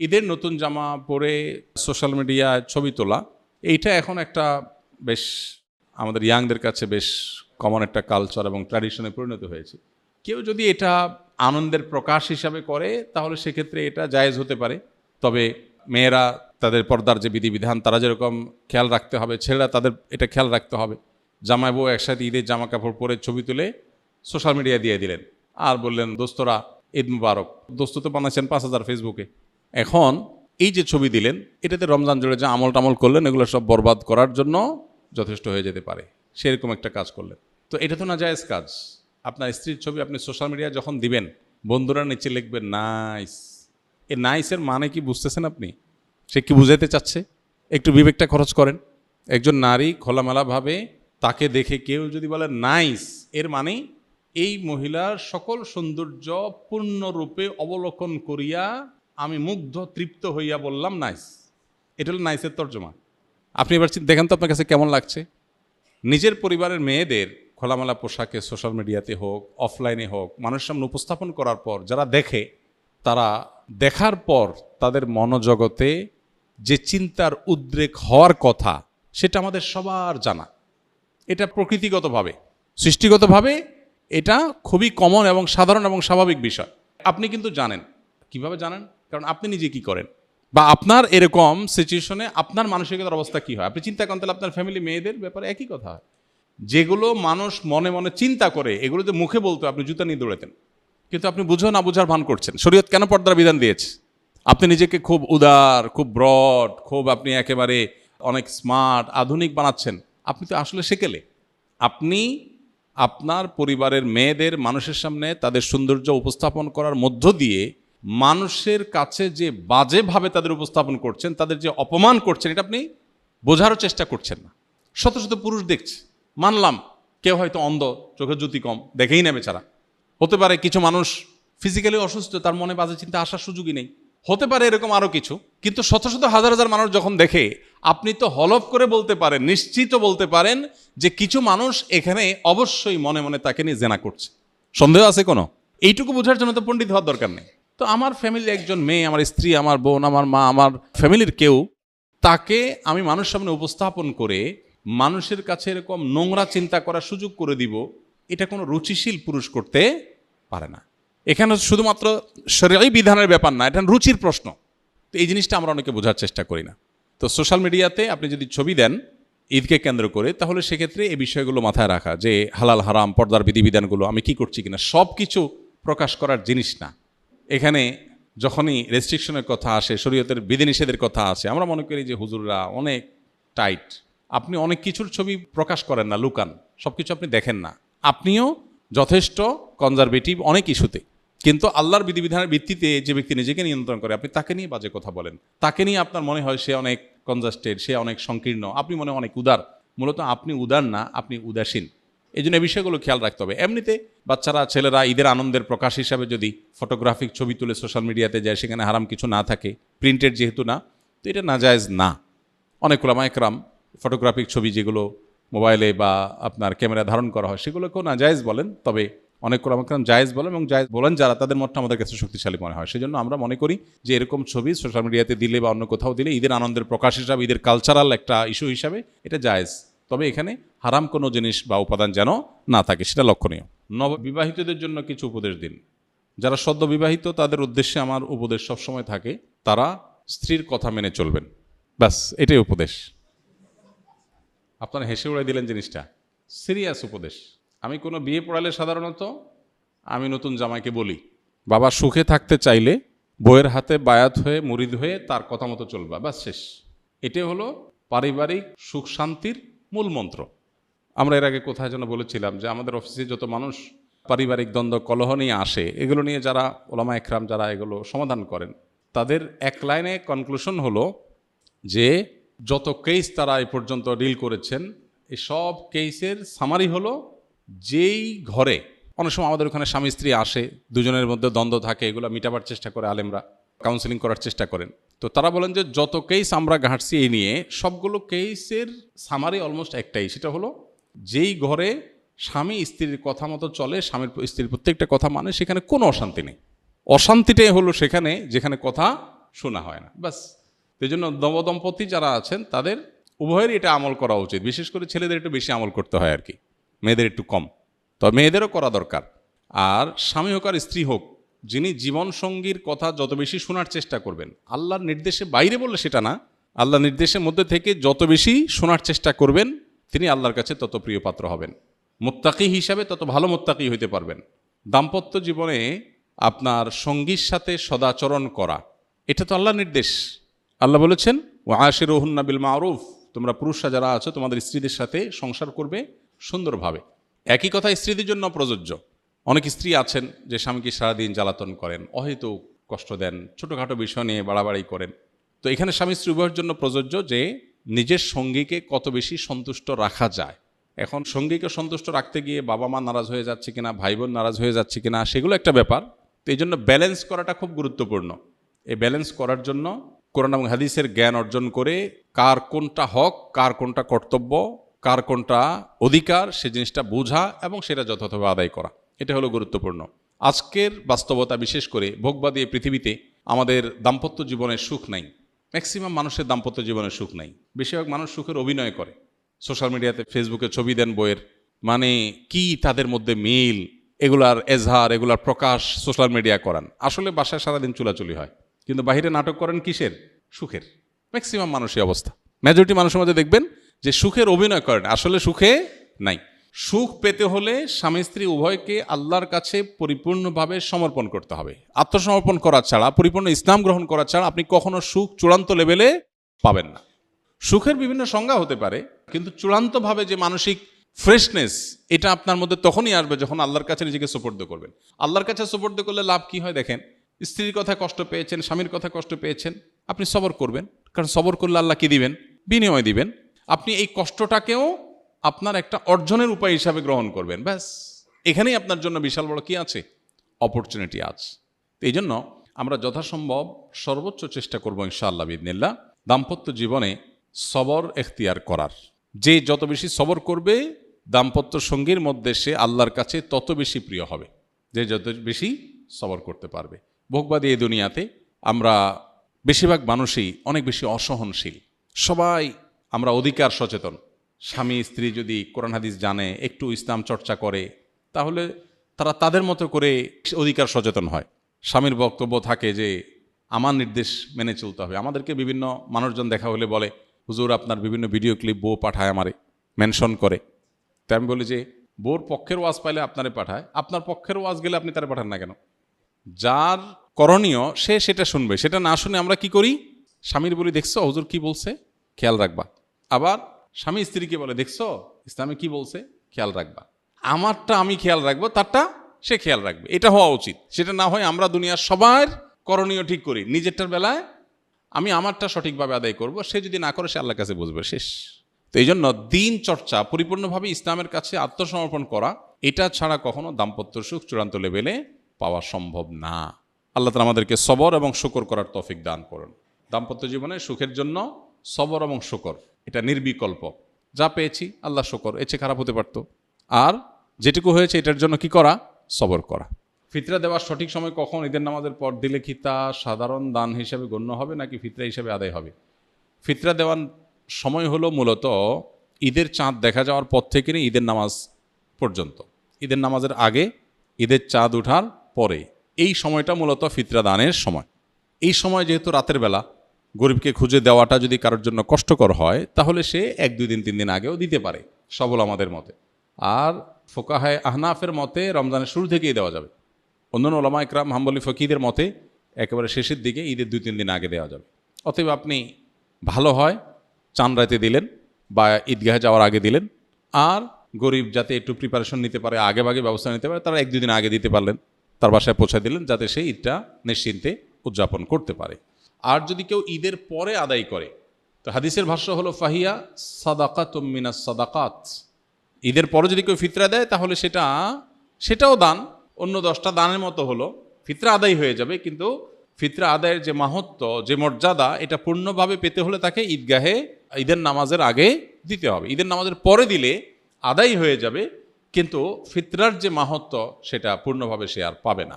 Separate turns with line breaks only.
ঈদের নতুন জামা পরে সোশ্যাল মিডিয়ায় ছবি তোলা, এইটা এখন একটা বেশ আমাদের ইয়াংদের কাছে বেশ কমন একটা কালচার এবং ট্র্যাডিশনে পরিণত হয়েছে। কেউ যদি এটা আনন্দের প্রকাশ হিসাবে করে তাহলে সেক্ষেত্রে এটা জায়েজ হতে পারে। তবে মেয়েরা তাদের পর্দার যে বিধিবিধান তারা যেরকম খেয়াল রাখতে হবে, ছেলেরা তাদের এটা খেয়াল রাখতে হবে। জামাই বউ একসাথে ঈদের জামা কাপড় পরে ছবি তুলে সোশ্যাল মিডিয়ায় দিয়ে দিলেন আর বললেন দোস্তরা ঈদ মুবারক। দোস্ত তো বানাচ্ছেন 5,000 ফেসবুকে। এখন এই যে ছবি দিলেন এটাতে রমজান জুড়ে যে আমল টামল করলেন এগুলো সব বরবাদ করার জন্য যথেষ্ট হয়ে যেতে পারে, সেরকম একটা কাজ করলেন। তো এটা তো না জায়েজ কাজ। আপনার স্ত্রীর ছবি আপনি সোশ্যাল মিডিয়ায় যখন দিবেন, বন্ধুরা নিচে লিখবেন নাইস। এই নাইসের মানে কি বুঝতেছেন আপনি? সে কি বুঝাইতে চাচ্ছে? একটু বিবেকটা খরচ করেন। একজন নারী খোলামেলাভাবে তাকে দেখে কেউ যদি বলে নাইস, এর মানে এই মহিলার সকল সৌন্দর্য পূর্ণরূপে অবলোকন করিয়া আমি মুগ্ধ তৃপ্ত হইয়া বললাম নাইস। এটা হলো নাইসের তর্জমা। আপনি এবার দেখেন তো আপনার কাছে কেমন লাগছে। নিজের পরিবারের মেয়েদের খোলামেলা পোশাকে সোশ্যাল মিডিয়াতে হোক অফলাইনে হোক মানুষের সামনে উপস্থাপন করার পর যারা দেখে, তারা দেখার পর তাদের মনোজগতে যে চিন্তার উদ্রেক হওয়ার কথা সেটা আমাদের সবার জানা। এটা প্রকৃতিগতভাবে সৃষ্টিগতভাবে এটা খুবই কমন এবং সাধারণ এবং স্বাভাবিক বিষয়। আপনি কিন্তু জানেন। কিভাবে জানেন? কারণ আপনি নিজে কি করেন, বা আপনার এরকম সিচুয়েশনে আপনার মানসিকতার অবস্থা কি হয় আপনি চিন্তা করেন, তাহলে আপনার ফ্যামিলি মেয়েদের ব্যাপারে একই কথা হয়। যেগুলো মানুষ মনে মনে চিন্তা করে এগুলো যে মুখে বলতো আপনি জুতা নিয়ে দৌড়াতেন, কিন্তু আপনি বুঝো না বুঝার ভান করছেন। শরীয়ত কেন পর্দার বিধান দিয়েছে? আপনি নিজেকে খুব উদার, খুব ব্রড, খুব আপনি একেবারে অনেক স্মার্ট আধুনিক বানাচ্ছেন। আপনি তো আসলে সেকেলে। আপনি আপনার পরিবারের মেয়েদের মানুষের সামনে তাদের সৌন্দর্য উপস্থাপন করার মধ্য দিয়ে মানুষের কাছে যে বাজেভাবে তাদের উপস্থাপন করছেন, তাদের যে অপমান করছেন, এটা আপনি বোঝারও চেষ্টা করছেন না। শত শত পুরুষ দেখছে, মানলাম কেউ হয়তো অন্ধ, চোখের জ্যোতি কম, দেখেই নেবে ছাড়া। হতে পারে কিছু মানুষ ফিজিক্যালি অসুস্থ, তার মনে বাজে চিন্তা আসার সুযোগই নেই। হতে পারে এরকম আরও কিছু। কিন্তু শত শত হাজার হাজার মানুষ যখন দেখে, আপনি তো হলফ করে বলতে পারেন, নিশ্চিত বলতে পারেন যে কিছু মানুষ এখানে অবশ্যই মনে মনে তাকে নিয়ে জেনা করছে। সন্দেহ আছে কোনো? এইটুকু বোঝার জন্য তো পণ্ডিত হওয়ার দরকার নেই। তো আমার ফ্যামিলির একজন মেয়ে, আমার স্ত্রী, আমার বোন, আমার মা, আমার ফ্যামিলির কেউ, তাকে আমি মানুষের সামনে উপস্থাপন করে মানুষের কাছে এরকম নোংরা চিন্তা করার সুযোগ করে দিব, এটা কোনো রুচিশীল পুরুষ করতে পারে না। এখানে শুধুমাত্র শরীয়ী বিধানের ব্যাপার না, এটা রুচির প্রশ্ন। তো এই জিনিসটা আমরা অনেকে বোঝার চেষ্টা করি না। তো সোশ্যাল মিডিয়াতে আপনি যদি ছবি দেন ঈদকে কেন্দ্র করে, তাহলে সেক্ষেত্রে এই বিষয়গুলো মাথায় রাখা যে হালাল হারাম পর্দার বিধিবিধানগুলো আমি কি করছি কিনা, সব কিছু প্রকাশ করার জিনিস না। এখানে যখনই রেস্ট্রিকশনের কথা আসে, শরীয়তের বিধিনিষেধের কথা আসে, আমরা মনে করি যে হুজুররা অনেক টাইট। আপনি অনেক কিছুর ছবি প্রকাশ করেন না, লুকান, সব কিছু আপনি দেখেন না। আপনিও যথেষ্ট কনজারভেটিভ অনেক ইস্যুতে। কিন্তু আল্লাহর বিধিবিধানের ভিত্তিতে যে ব্যক্তি নিজেকে নিয়ন্ত্রণ করে, আপনি তাকে নিয়ে বাজে কথা বলেন, তাকে নিয়ে আপনার মনে হয় সে অনেক কনজাস্টেড, সে অনেক সংকীর্ণ, আপনি মনে অনেক উদার। মূলত আপনি উদার না, আপনি উদাসীন। এই জন্য এই বিষয়গুলো খেয়াল রাখতে হবে। এমনিতে বাচ্চারা, ছেলেরা ঈদের আনন্দের প্রকাশ হিসাবে যদি ফটোগ্রাফিক ছবি তুলে সোশ্যাল মিডিয়াতে যায়, সেখানে হারাম কিছু না থাকে, প্রিন্টেড যেহেতু না, তো এটা নাজায়েজ না। অনেক ওলামা একরাম ফটোগ্রাফিক ছবি যেগুলো মোবাইলে বা আপনার ক্যামেরা ধারণ করা হয় সেগুলোকেও নাজায়েজ বলেন। তবে অনেক ওলামা একরাম জায়েজ বলেন, এবং জায়েজ বলেন যারা, তাদের মতটা আমাদের কাছে শক্তিশালী মনে হয়। সেজন্য আমরা মনে করি যে এরকম ছবি সোশ্যাল মিডিয়াতে দিলে বা অন্য কোথাও দিলে ঈদের আনন্দের প্রকাশ হিসাবে, ঈদের কালচারাল একটা ইস্যু হিসাবে এটা জায়েজ। তবে এখানে হারাম কোনো জিনিস বা উপাদান যেন না থাকে, সেটা লক্ষণীয়। নববিবাহিতদের জন্য কিছু উপদেশ দিন। যারা সদ্য বিবাহিত তাদের উদ্দেশ্যে আমার উপদেশ সবসময় থাকে, তারা স্ত্রীর কথা মেনে চলবেন, ব্যাস এটাই উপদেশ। আপনারা হেসে উড়াই দিলেন জিনিসটা, সিরিয়াস উপদেশ। আমি কোনো বিয়ে পড়ালে সাধারণত আমি নতুন জামাইকে বলি, বাবা সুখে থাকতে চাইলে বইয়ের হাতে বায়াত হয়ে মুরিদ হয়ে তার কথা মতো চলবা, ব্যাস শেষ। এটাই হলো পারিবারিক সুখ শান্তির মূল মন্ত্র। আমরা এর আগে কোথায় যেন বলেছিলাম যে আমাদের অফিসে যত মানুষ পারিবারিক দ্বন্দ্ব কলহ নিয়ে আসে, এগুলো নিয়ে যারা ওলামা একরাম যারা এগুলো সমাধান করেন, তাদের এক লাইনে কনক্লুশন হলো যে যত কেস তারা এ পর্যন্ত ডিল করেছেন, এই সব কেসের সামারি হলো, যেই ঘরে অনেক সময় আমাদের ওখানে স্বামী স্ত্রী আসে, দুজনের মধ্যে দ্বন্দ্ব থাকে, এগুলো মিটাবার চেষ্টা করে আলেমরা, কাউন্সেলিং করার চেষ্টা করেন। তো তারা বলেন যে যত কেস আমরা ঘাঁটছি এই নিয়ে, সবগুলো কেসের সামারি অলমোস্ট একটাই, সেটা হলো যেই ঘরে স্বামী স্ত্রীর কথা মতো চলে, স্ত্রীর প্রত্যেকটা কথা মানে, সেখানে কোনো অশান্তি নেই। অশান্তিটাই হলো সেখানে যেখানে কথা শোনা হয় না। বাস, এই জন্য নবদম্পতি যারা আছেন তাদের উভয়েরই এটা আমল করা উচিত। বিশেষ করে ছেলেদের একটু বেশি আমল করতে হয় আর কি, মেয়েদের একটু কম। তবে মেয়েদেরও করা দরকার। আর স্বামী হোক আর স্ত্রী হোক, যিনি জীবনসঙ্গীর কথা যত বেশি শোনার চেষ্টা করবেন, আল্লাহর নির্দেশে বাইরে বললে সেটা না, আল্লাহর নির্দেশের মধ্যে থেকে যত বেশি শোনার চেষ্টা করবেন, তিনি আল্লাহর কাছে তত প্রিয় পাত্র হবেন। মুত্তাকি হিসাবে তত ভালো মুত্তাকি হইতে পারবেন। দাম্পত্য জীবনে আপনার সঙ্গীর সাথে সদাচরণ করা, এটা তো আল্লাহর নির্দেশ। আল্লাহ বলেছেন ওয়া আশিরুহুন্না বিল মারুফ, তোমরা পুরুষরা যারা আছো তোমাদের স্ত্রীদের সাথে সংসার করবে সুন্দরভাবে। একই কথা স্ত্রীদের জন্য প্রযোজ্য। অনেক স্ত্রী আছেন যে স্বামীকে সারাদিন জ্বালাতন করেন, অহেতুক কষ্ট দেন, ছোটোখাটো বিষয় নিয়ে বাড়াবাড়ি করেন। তো এখানে স্বামী স্ত্রী উভয়ের জন্য প্রযোজ্য যে নিজের সঙ্গীকে কত বেশি সন্তুষ্ট রাখা যায়। এখন সঙ্গীকে সন্তুষ্ট রাখতে গিয়ে বাবা মা নারাজ হয়ে যাচ্ছে কিনা, ভাই বোন নারাজ হয়ে যাচ্ছে কিনা, সেগুলো একটা ব্যাপার। তো এই জন্য ব্যালেন্স করাটা খুব গুরুত্বপূর্ণ। এই ব্যালেন্স করার জন্য কোরআন এবং হাদিসের জ্ঞান অর্জন করে কার কোনটা হক, কার কোনটা কর্তব্য, কার কোনটা অধিকার, সে জিনিসটা বোঝা এবং সেটা যথাযথভাবে আদায় করা, এটা হলো গুরুত্বপূর্ণ। আজকের বাস্তবতা, বিশেষ করে ভোগবাদী এই পৃথিবীতে আমাদের দাম্পত্য জীবনের সুখ নাই। ম্যাক্সিমাম মানুষের দাম্পত্য জীবনের সুখ নাই। বেশিরভাগ মানুষ সুখের অভিনয় করে, সোশ্যাল মিডিয়াতে ফেসবুকে ছবি দেন বইয়ের, মানে কি তাদের মধ্যে মিল, এগুলার এজহার, এগুলার প্রকাশ সোশ্যাল মিডিয়া করান। আসলে বাসায় সারাদিন চুলাচুলি হয়, কিন্তু বাহিরে নাটক করেন কিসের? সুখের। ম্যাক্সিমাম মানুষই অবস্থা, মেজরিটি মানুষের মধ্যে দেখবেন যে সুখের অভিনয় করেন, আসলে সুখে নাই। সুখ পেতে হলে স্বামী স্ত্রী উভয়কে আল্লাহর কাছে পরিপূর্ণভাবে সমর্পণ করতে হবে। আত্মসমর্পণ করা ছাড়া, পরিপূর্ণ ইসলাম গ্রহণ করা ছাড়া আপনি কখনো সুখ চূড়ান্ত লেভেলে পাবেন না। সুখের বিভিন্ন সংজ্ঞা হতে পারে, কিন্তু চূড়ান্তভাবে যে মানসিক ফ্রেশনেস, এটা আপনার মধ্যে তখনই আসবে যখন আল্লাহর কাছে নিজেকে সুপর্দ করবেন। আল্লাহর কাছে সুপর্দ করলে লাভ কি হয় দেখেন, স্ত্রীর কথায় কষ্ট পেয়েছেন, স্বামীর কথায় কষ্ট পেয়েছেন, আপনি সবর করবেন, কারণ সবর করলে আল্লাহ কি দিবেন? বিনিময় দিবেন। আপনি এই কষ্টটাকেও আপনার একটা অর্জনের উপায় হিসাবে গ্রহণ করবেন। ব্যাস, এখানেই আপনার জন্য বিশাল বড় কি আছে? অপরচুনিটি আছে। তো এই জন্য আমরা যথাসম্ভব সর্বোচ্চ চেষ্টা করবো ইনশাআল্লাহ বিইذনিল্লাহ দাম্পত্য জীবনে সবর এখতিয়ার করার। যে যত বেশি সবর করবে দাম্পত্য সঙ্গীর মধ্যে, সে আল্লাহর কাছে তত বেশি প্রিয় হবে, যে যত বেশি সবর করতে পারবে। ভোগবাদী এই দুনিয়াতে আমরা বেশিরভাগ মানুষই অনেক বেশি অসহনশীল। সবাই আমরা অধিকার সচেতন। স্বামী স্ত্রী যদি কোরআন হাদিস জানে, একটু ইসলাম চর্চা করে, তাহলে তারা তাদের মতো করে অধিকার সচেতন হয়। স্বামীর বক্তব্য থাকে যে আমার নির্দেশ মেনে চলতে হবে। আমাদেরকে বিভিন্ন মানুষজন দেখা হলে বলে, হুজুর আপনার বিভিন্ন ভিডিও ক্লিপ বউ পাঠায়, আমারে মেনশন করে। তাই আমি বলি যে বউর পক্ষের ওয়াজ পাইলে আপনারে পাঠায়, আপনার পক্ষের ওয়াজ গেলে আপনি তারা পাঠান না কেন? যার করণীয় সে সেটা শুনবে, সেটা না শুনে আমরা কি করি? স্বামীর বলি, দেখছো হুজুর কি বলছে, খেয়াল রাখবা। আবার স্বামী স্ত্রীকে বলে, দেখছো ইসলামে কি বলছে, খেয়াল রাখবা। আমারটা আমি খেয়াল রাখবো, তারটা সে খেয়াল রাখবে। এটা হওয়া উচিত। সেটা না হয় আমরা দুনিয়ার সবার করণীয় ঠিক করি, নিজেরটার বেলায় আমি আমারটা সঠিকভাবে আদায় করব, সে যদি না করে সে আল্লাহর কাছে বুঝবে, শেষ। তো এই জন্য দিন চর্চা, পরিপূর্ণভাবে ইসলামের কাছে আত্মসমর্পণ করা, এটা ছাড়া কখনো দাম্পত্য সুখ চূড়ান্ত লেভেলে পাওয়া সম্ভব না। আল্লাহ তাআলা আমাদেরকে সবর এবং শুকর করার তৌফিক দান করুন। দাম্পত্য জীবনে সুখের জন্য সবর এবং শুকর, এটা নির্বিকল্প। যা পেয়েছি আল্লাহ শুকর, এর চেয়ে খারাপ হতে পারত। আর যেটুকু হয়েছে এটার জন্য কি করা? সবর করা। ফিতরা দেওয়ার সঠিক সময় কখন? ঈদের নামাজের পর দিলে কি তা সাধারণ দান হিসাবে গণ্য হবে নাকি ফিতরা হিসাবে আদায় হবে? ফিতরা দেওয়ার সময় হলো মূলত ঈদের চাঁদ দেখা যাওয়ার পর থেকে নিয়ে ঈদের নামাজ পর্যন্ত। ঈদের নামাজের আগে, ঈদের চাঁদ ওঠার পরে, এই সময়টা মূলত ফিতরা দানের সময়। এই সময় যেহেতু রাতের বেলা, গরিবকে খুঁজে দেওয়াটা যদি কারোর জন্য কষ্টকর হয়, তাহলে সে 1, 2 দিন 3 দিন আগেও দিতে পারে, সবল আমাদের মতে। আর ফোকাহায়ে আহনাফের মতে রমজানের শুরু থেকেই দেওয়া যাবে। অন্যান্য ওলামা ইকরাম হাম্বলি ফকিদের মতে একেবারে শেষের দিকে, ঈদের 2-3 দিন আগে দেওয়া যাবে। অতএব আপনি ভালো হয় চাঁদ রাতে দিলেন বা ঈদগাহে যাওয়ার আগে দিলেন। আর গরিব যাতে একটু প্রিপারেশন নিতে পারে, আগে ভাগে ব্যবস্থা নিতে পারে, তারা 1-2 দিন আগে দিতে পারলেন, তার বাসায় পৌঁছে দিলেন, যাতে সে ঈদটা নিশ্চিন্তে উদযাপন করতে পারে। আর যদি কেউ ঈদের পরে আদায় করে, তো হাদিসের ভাষ্য হলো ফাহিয়া সাদাকাতুম মিনাস সাদাকাত। ঈদের পরে যদি কেউ ফিতরা দেয়, তাহলে সেটাও দান, অন্য 10টা দানের মতো হলো, ফিতরা আদায় হয়ে যাবে। কিন্তু ফিতরা আদায়ের যে মাহাত্ম্য, যে মর্যাদা, এটা পূর্ণভাবে পেতে হলে তাকে ঈদগাহে ঈদের নামাজের আগে দিতে হবে। ঈদের নামাজের পরে দিলে আদায় হয়ে যাবে, কিন্তু ফিতরার যে মাহাত্ম্য সেটা পূর্ণভাবে সে আর পাবে না।